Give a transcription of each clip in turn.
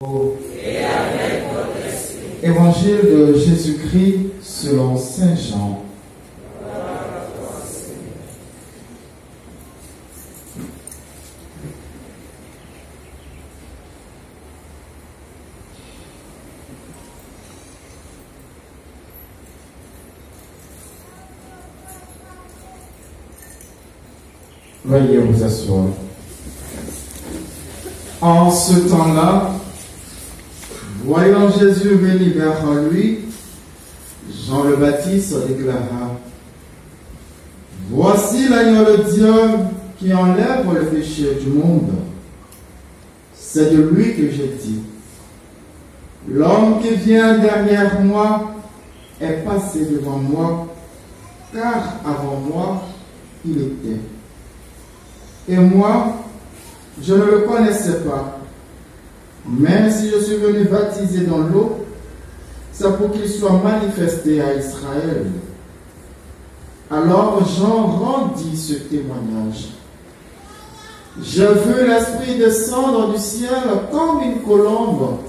Et avec votre esprit. Évangile de Jésus-Christ selon saint Jean. Veuillez vous asseoir. En ce temps-là, voyant Jésus venir vers lui, Jean le Baptiste déclara: Voici l'agneau de Dieu qui enlève le péché du monde. C'est de lui que j'ai dit: L'homme qui vient derrière moi est passé devant moi, car avant moi, il était. Et moi, je ne le connaissais pas. Même si je suis venu baptiser dans l'eau, c'est pour qu'il soit manifesté à Israël. Alors Jean rendit ce témoignage. J'ai vu l'Esprit descendre du ciel comme une colombe,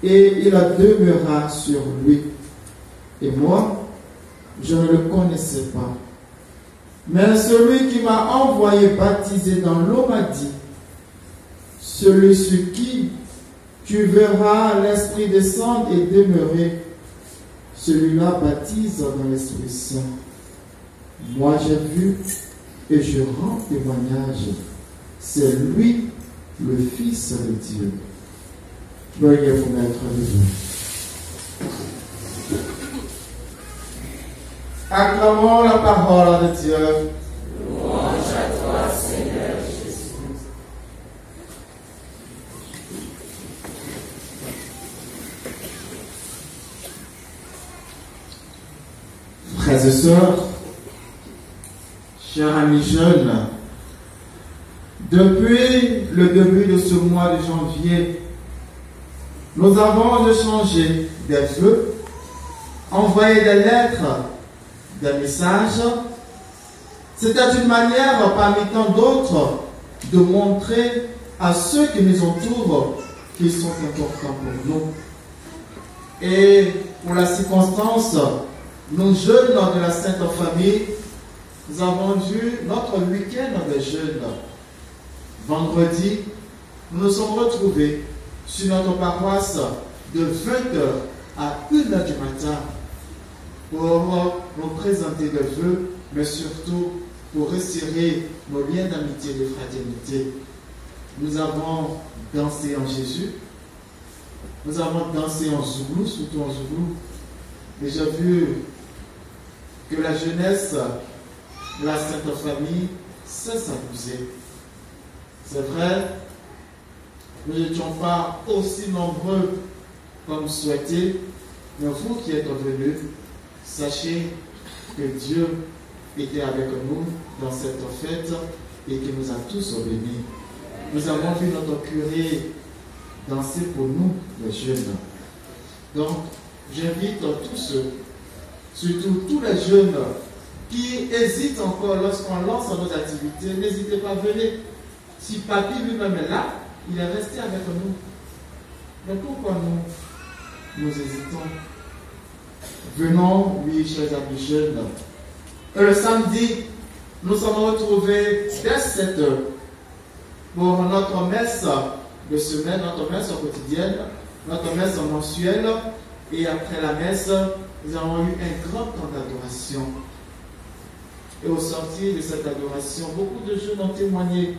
et il demeura sur lui. Et moi, je ne le connaissais pas. Mais celui qui m'a envoyé baptiser dans l'eau m'a dit: Celui sur qui tu verras l'Esprit descendre et demeurer, celui-là baptise dans l'Esprit Saint. Moi j'ai vu et je rends témoignage. C'est lui, le Fils de Dieu. Veuillez vous mettre debout. Acclamons la parole de Dieu. Louange à toi, Seigneur Jésus. Frères et sœurs, chers amis jeunes, depuis le début de ce mois de janvier, nous avons échangé des vœux, envoyé des lettres, des messages. C'était une manière, parmi tant d'autres, de montrer à ceux qui nous entourent qu'ils sont importants pour nous. Et pour la circonstance, nous jeunes de la Sainte Famille, nous avons eu notre week-end des jeunes. Vendredi, nous nous sommes retrouvés sur notre paroisse de 20h à 1h du matin pour nous présenter des vœux, mais surtout pour resserrer nos liens d'amitié et de fraternité. Nous avons dansé en Jésus, nous avons dansé en Zouglou, surtout en Zouglou, et j'ai vu que la jeunesse de la Sainte Famille sait s'amuser. C'est vrai, nous n'étions pas aussi nombreux comme souhaité, mais vous qui êtes venus, sachez que Dieu était avec nous dans cette fête et qu'il nous a tous bénis. Nous avons vu notre curé danser pour nous, les jeunes. Donc, j'invite tous ceux, surtout tous les jeunes qui hésitent encore lorsqu'on lance nos activités, n'hésitez pas à venir. Si Papy lui-même est là, il est resté avec nous. Mais pourquoi nous hésitons? Venons, oui, chers amis jeunes. Et le samedi, nous sommes retrouvés dès 7 heures pour notre messe de semaine, notre messe quotidienne, notre messe mensuelle. Et après la messe, nous avons eu un grand temps d'adoration. Et au sortir de cette adoration, beaucoup de jeunes ont témoigné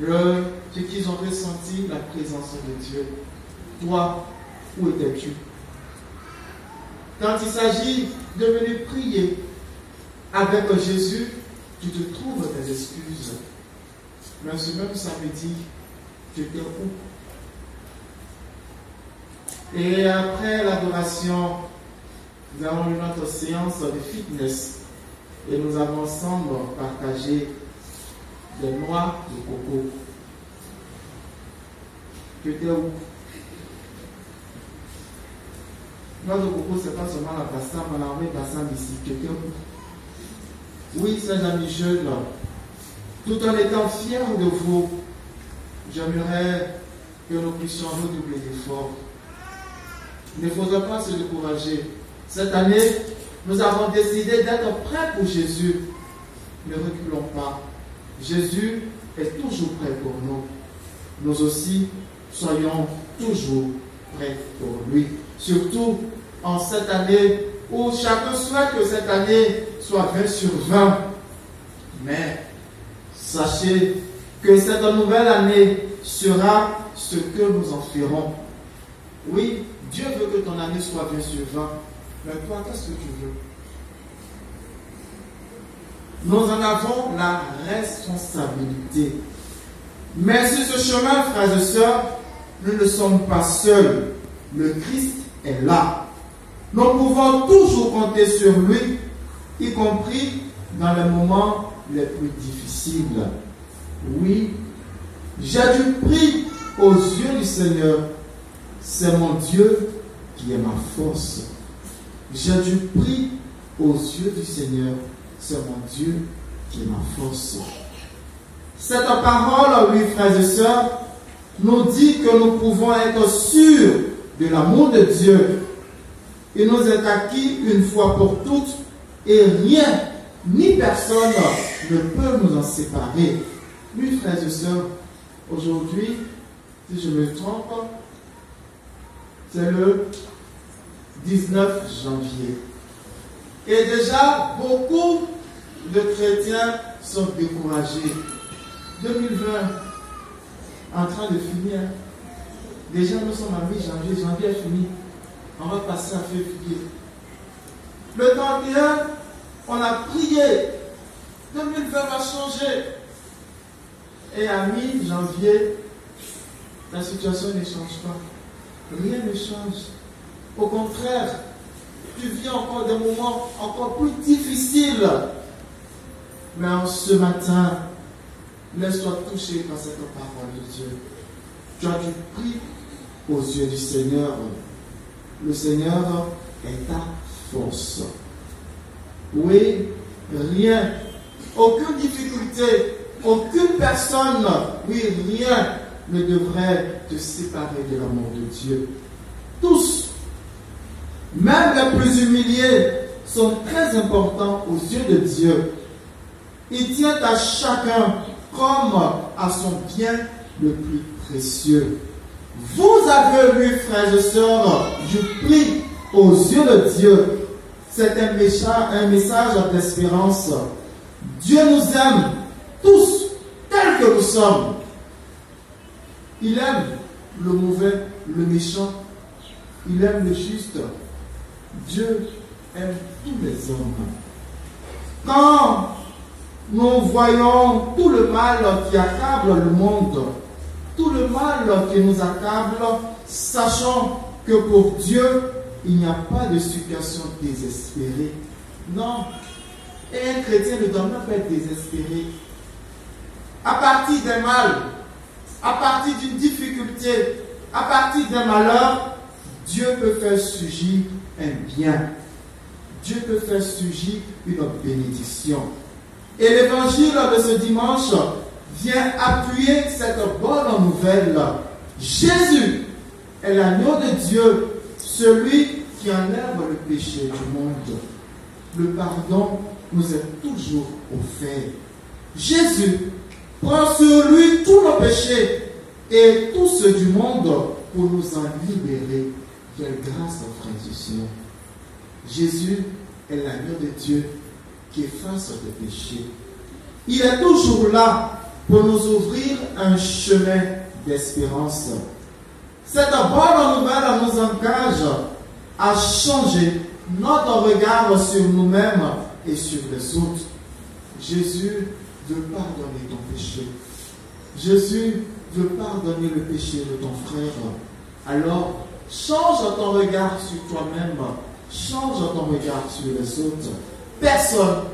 ce qu'ils ont ressenti, la présence de Dieu. Toi, où étais-tu? Quand il s'agit de venir prier avec Jésus, tu te trouves des excuses. Mais ce même samedi, tu étais où? Et après l'adoration, nous avons eu notre séance de fitness et nous avons ensemble partagé des noix de coco. Tu étais où? Noix de coco, ce n'est pas seulement la bassin, mais la bassin d'ici. Tu étais où? Oui, chers amis jeunes, tout en étant fiers de vous, j'aimerais que nous puissions redoubler d'efforts. Il ne faudra pas se décourager. Cette année, nous avons décidé d'être prêts pour Jésus. Ne reculons pas. Jésus est toujours prêt pour nous. Nous aussi, soyons toujours prêts pour lui. Surtout en cette année où chacun souhaite que cette année soit 20 sur 20. Mais sachez que cette nouvelle année sera ce que nous en ferons. Oui, Dieu veut que ton année soit 20 sur 20. Mais toi, qu'est-ce que tu veux? Nous en avons la responsabilité. Mais sur ce chemin, frères et sœurs, nous ne sommes pas seuls. Le Christ est là. Nous pouvons toujours compter sur lui, y compris dans les moments les plus difficiles. Oui, j'ai du prix aux yeux du Seigneur. C'est mon Dieu qui est ma force. J'ai du prix aux yeux du Seigneur. C'est mon Dieu qui est ma force. Cette parole, oui, frères et sœurs, nous dit que nous pouvons être sûrs de l'amour de Dieu. Il nous est acquis une fois pour toutes et rien, ni personne ne peut nous en séparer. Oui, frères et sœurs, aujourd'hui, si je me trompe, c'est le 19 janvier. Et déjà, beaucoup de chrétiens sont découragés. 2020, en train de finir. Déjà, nous sommes à mi-janvier. Janvier est fini. On va passer à février. Le 31, on a prié. 2020 va changer. Et à mi-janvier, la situation ne change pas. Rien ne change. Au contraire, tu vis encore des moments encore plus difficiles. Mais en ce matin, laisse-toi toucher par cette parole de Dieu. Tu as du prix aux yeux du Seigneur. Le Seigneur est ta force. Oui, rien, aucune difficulté, aucune personne, oui, rien ne devrait te séparer de l'amour de Dieu. Tous, même les plus humiliés, sont très importants aux yeux de Dieu. Il tient à chacun comme à son bien le plus précieux. Vous avez, oui, frères et sœurs, du prix aux yeux de Dieu. C'est un message d'espérance. Dieu nous aime tous tels que nous sommes. Il aime le mauvais, le méchant. Il aime le juste. Dieu aime tous les hommes. Quand nous voyons tout le mal qui accable le monde, tout le mal qui nous accable, sachant que pour Dieu, il n'y a pas de situation désespérée. Non. Et un chrétien ne doit pas être désespéré. À partir d'un mal, à partir d'une difficulté, à partir d'un malheur, Dieu peut faire surgir un bien. Dieu peut faire surgir une bénédiction. Et l'évangile de ce dimanche vient appuyer cette bonne nouvelle. Jésus est l'agneau de Dieu, celui qui enlève le péché du monde. Le pardon nous est toujours offert. Jésus prend sur lui tous nos péchés et tous ceux du monde pour nous en libérer. Quelle grâce, frères et sœurs. Jésus est l'agneau de Dieu qui efface le péché. Il est toujours là pour nous ouvrir un chemin d'espérance. Cette bonne nouvelle nous engage à changer notre regard sur nous-mêmes et sur les autres. Jésus veut pardonner ton péché. Jésus veut pardonner le péché de ton frère. Alors, change ton regard sur toi-même. Change ton regard sur les autres. Personne,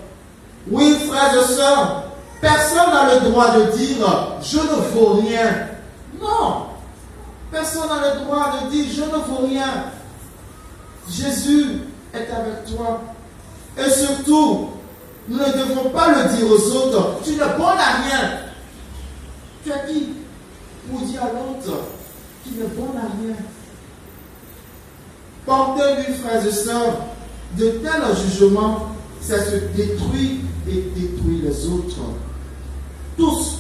oui frères et sœurs, personne n'a le droit de dire « je ne vaux rien ». Non, personne n'a le droit de dire « je ne vaux rien ». Jésus est avec toi. Et surtout, nous ne devons pas le dire aux autres « tu ne bon à rien ». Tu as qui pour dire à l'autre qui n'est bon à rien. Portez-lui, frères et sœurs, de tels jugements, ça se détruit et détruit les autres. Tous,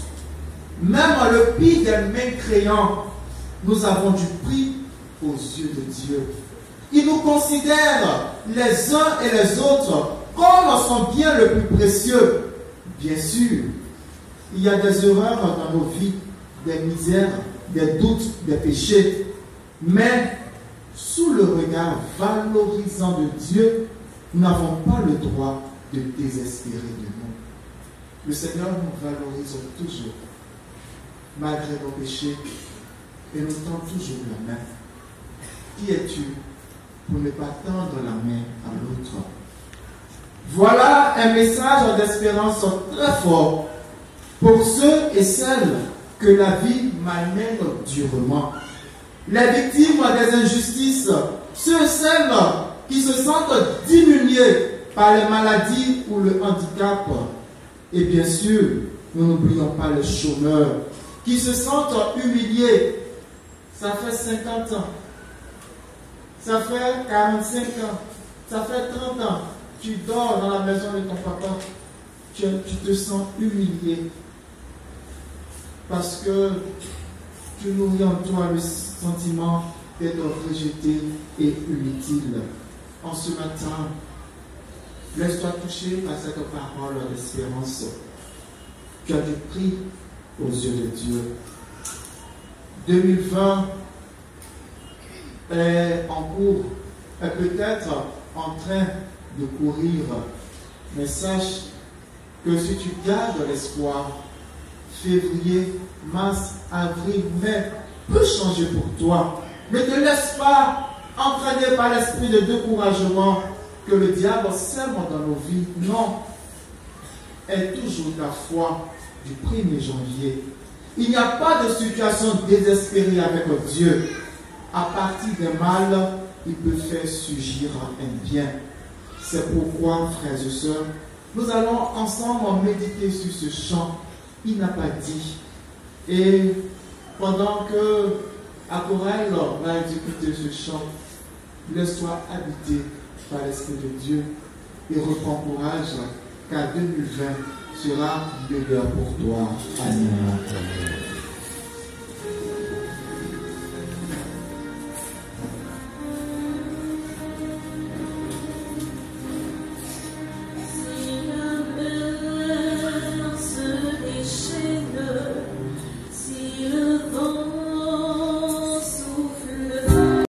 même le pire des mécréants, nous avons du prix aux yeux de Dieu. Il nous considère les uns et les autres comme son bien le plus précieux. Bien sûr, il y a des erreurs dans nos vies, des misères, des doutes, des péchés. Mais sous le regard valorisant de Dieu, nous n'avons pas le droit de désespérer de nous. Le Seigneur nous valorise toujours, malgré nos péchés, et nous tend toujours la main. Qui es-tu pour ne pas tendre la main à l'autre? Voilà un message d'espérance très fort pour ceux et celles que la vie malmène durement. Les victimes des injustices, ceux et celles qui se sentent diminués par les maladies ou le handicap. Et bien sûr, nous n'oublions pas les chômeurs qui se sentent humiliés. Ça fait 50 ans, ça fait 45 ans, ça fait 30 ans. Tu dors dans la maison de ton papa, tu te sens humilié parce que tu nourris en toi le sentiment d'être rejeté et inutile. En ce matin, laisse-toi toucher par cette parole d'espérance. Tu as du prix aux yeux de Dieu. 2020 est en cours, est peut-être en train de courir, mais sache que si tu gardes l'espoir, février, mars, avril, mai peut changer pour toi. Ne te laisse pas entraîner par l'esprit de découragement que le diable sème dans nos vies. Non, aie toujours ta foi du 1er janvier. Il n'y a pas de situation désespérée avec Dieu. À partir d'un mal, il peut faire surgir un bien. C'est pourquoi, frères et sœurs, nous allons ensemble méditer sur ce chant. Il n'a pas dit. Et pendant que Akorel va exécuter ce chant, laisse-toi habiter par l'Esprit de Dieu et reprends courage, car 2020 sera meilleur pour toi. Amen.